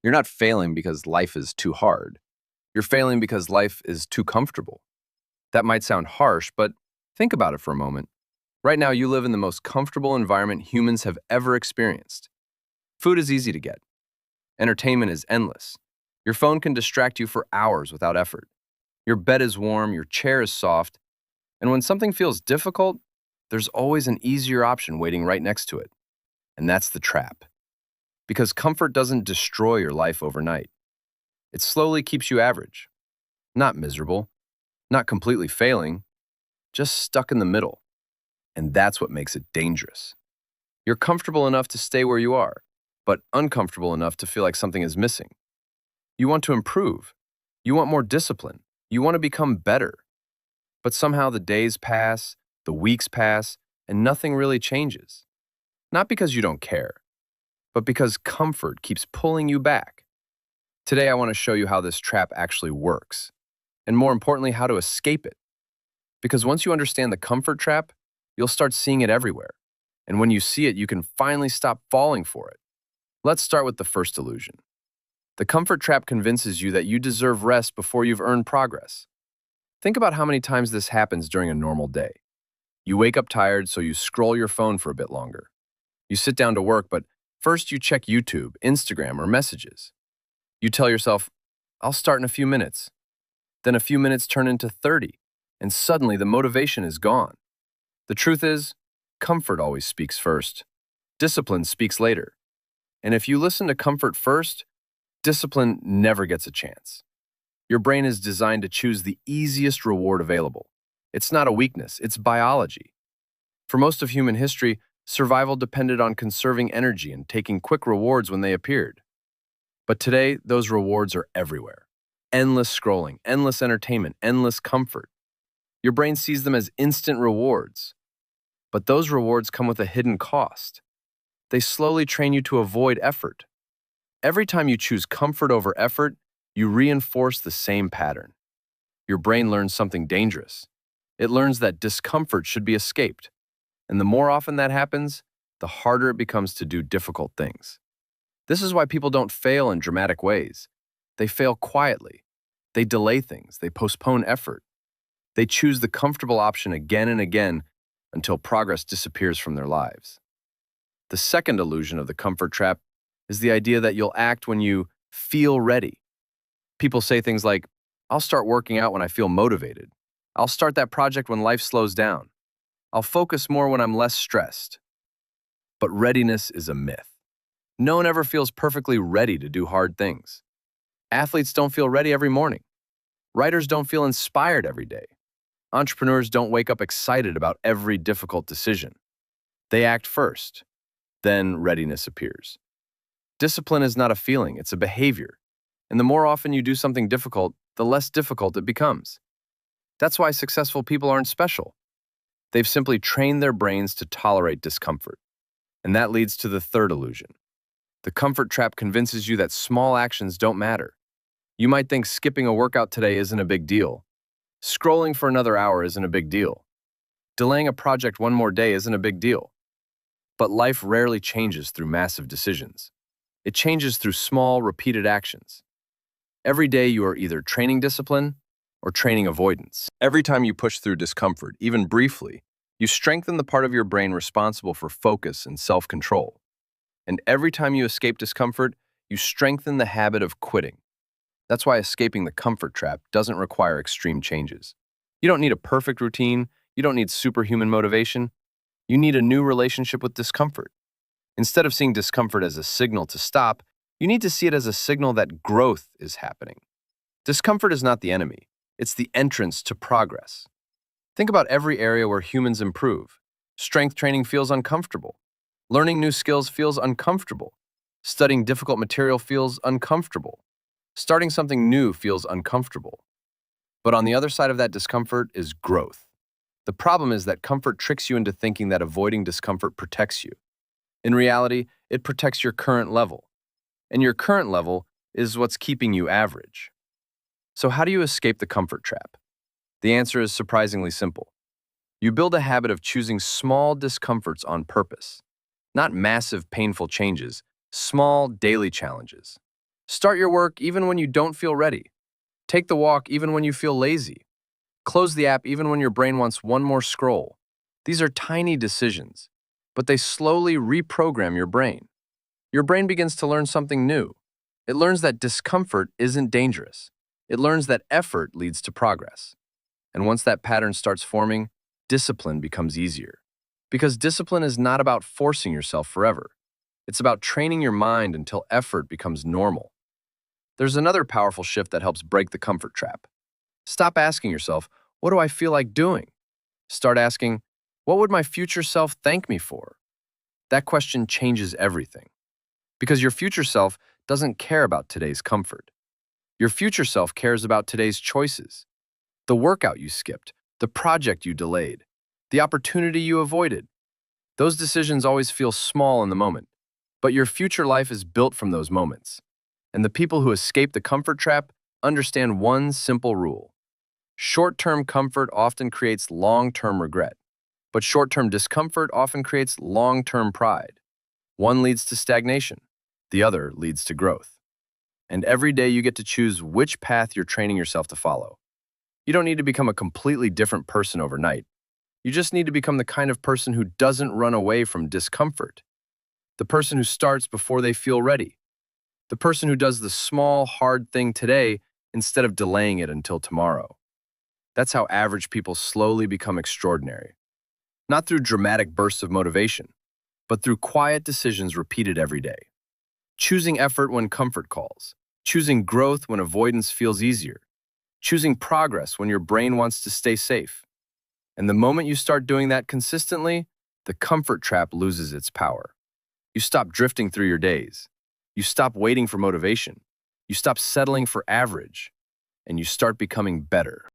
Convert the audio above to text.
You're not failing because life is too hard. You're failing because life is too comfortable. That might sound harsh, but think about it for a moment. Right now, you live in the most comfortable environment humans have ever experienced. Food is easy to get. Entertainment is endless. Your phone can distract you for hours without effort. Your bed is warm, your chair is soft, and when something feels difficult, there's always an easier option waiting right next to it. And that's the trap. Because comfort doesn't destroy your life overnight. It slowly keeps you average. Not miserable, not completely failing, just stuck in the middle. And that's what makes it dangerous. You're comfortable enough to stay where you are, but uncomfortable enough to feel like something is missing. You want to improve. You want more discipline. You want to become better. But somehow the days pass, the weeks pass, and nothing really changes. Not because you don't care, but because comfort keeps pulling you back. Today, I want to show you how this trap actually works, and more importantly, how to escape it. Because once you understand the comfort trap, you'll start seeing it everywhere. And when you see it, you can finally stop falling for it. Let's start with the first illusion. The comfort trap convinces you that you deserve rest before you've earned progress. Think about how many times this happens during a normal day. You wake up tired, so you scroll your phone for a bit longer. You sit down to work, but first you check YouTube, Instagram, or messages. You tell yourself, I'll start in a few minutes. Then a few minutes turn into 30, and suddenly the motivation is gone. The truth is, comfort always speaks first. Discipline speaks later. And if you listen to comfort first, discipline never gets a chance. Your brain is designed to choose the easiest reward available. It's not a weakness, it's biology. For most of human history, survival depended on conserving energy and taking quick rewards when they appeared. But today, those rewards are everywhere. Endless scrolling, endless entertainment, endless comfort. Your brain sees them as instant rewards. But those rewards come with a hidden cost. They slowly train you to avoid effort. Every time you choose comfort over effort, you reinforce the same pattern. Your brain learns something dangerous. It learns that discomfort should be escaped. And the more often that happens, the harder it becomes to do difficult things. This is why people don't fail in dramatic ways. They fail quietly. They delay things. They postpone effort. They choose the comfortable option again and again until progress disappears from their lives. The second illusion of the comfort trap is the idea that you'll act when you feel ready. People say things like, I'll start working out when I feel motivated. I'll start that project when life slows down. I'll focus more when I'm less stressed. But readiness is a myth. No one ever feels perfectly ready to do hard things. Athletes don't feel ready every morning. Writers don't feel inspired every day. Entrepreneurs don't wake up excited about every difficult decision. They act first, then readiness appears. Discipline is not a feeling, it's a behavior. And the more often you do something difficult, the less difficult it becomes. That's why successful people aren't special. They've simply trained their brains to tolerate discomfort. And that leads to the third illusion. The comfort trap convinces you that small actions don't matter. You might think skipping a workout today isn't a big deal. Scrolling for another hour isn't a big deal. Delaying a project one more day isn't a big deal. But life rarely changes through massive decisions. It changes through small, repeated actions. Every day you are either training discipline or training avoidance. Every time you push through discomfort, even briefly, you strengthen the part of your brain responsible for focus and self-control. And every time you escape discomfort, you strengthen the habit of quitting. That's why escaping the comfort trap doesn't require extreme changes. You don't need a perfect routine. You don't need superhuman motivation. You need a new relationship with discomfort. Instead of seeing discomfort as a signal to stop, you need to see it as a signal that growth is happening. Discomfort is not the enemy. It's the entrance to progress. Think about every area where humans improve. Strength training feels uncomfortable. Learning new skills feels uncomfortable. Studying difficult material feels uncomfortable. Starting something new feels uncomfortable. But on the other side of that discomfort is growth. The problem is that comfort tricks you into thinking that avoiding discomfort protects you. In reality, it protects your current level. And your current level is what's keeping you average. So how do you escape the comfort trap? The answer is surprisingly simple. You build a habit of choosing small discomforts on purpose. Not massive, painful changes, small daily challenges. Start your work even when you don't feel ready. Take the walk even when you feel lazy. Close the app even when your brain wants one more scroll. These are tiny decisions, but they slowly reprogram your brain. Your brain begins to learn something new. It learns that discomfort isn't dangerous. It learns that effort leads to progress. And once that pattern starts forming, discipline becomes easier. Because discipline is not about forcing yourself forever. It's about training your mind until effort becomes normal. There's another powerful shift that helps break the comfort trap. Stop asking yourself, what do I feel like doing? Start asking, what would my future self thank me for? That question changes everything. Because your future self doesn't care about today's comfort. Your future self cares about today's choices. The workout you skipped, the project you delayed, the opportunity you avoided. Those decisions always feel small in the moment, but your future life is built from those moments. And the people who escape the comfort trap understand one simple rule. Short-term comfort often creates long-term regret, but short-term discomfort often creates long-term pride. One leads to stagnation, the other leads to growth. And every day you get to choose which path you're training yourself to follow. You don't need to become a completely different person overnight. You just need to become the kind of person who doesn't run away from discomfort. The person who starts before they feel ready. The person who does the small, hard thing today instead of delaying it until tomorrow. That's how average people slowly become extraordinary. Not through dramatic bursts of motivation, but through quiet decisions repeated every day. Choosing effort when comfort calls. Choosing growth when avoidance feels easier. Choosing progress when your brain wants to stay safe. And the moment you start doing that consistently, the comfort trap loses its power. You stop drifting through your days. You stop waiting for motivation. You stop settling for average. And you start becoming better.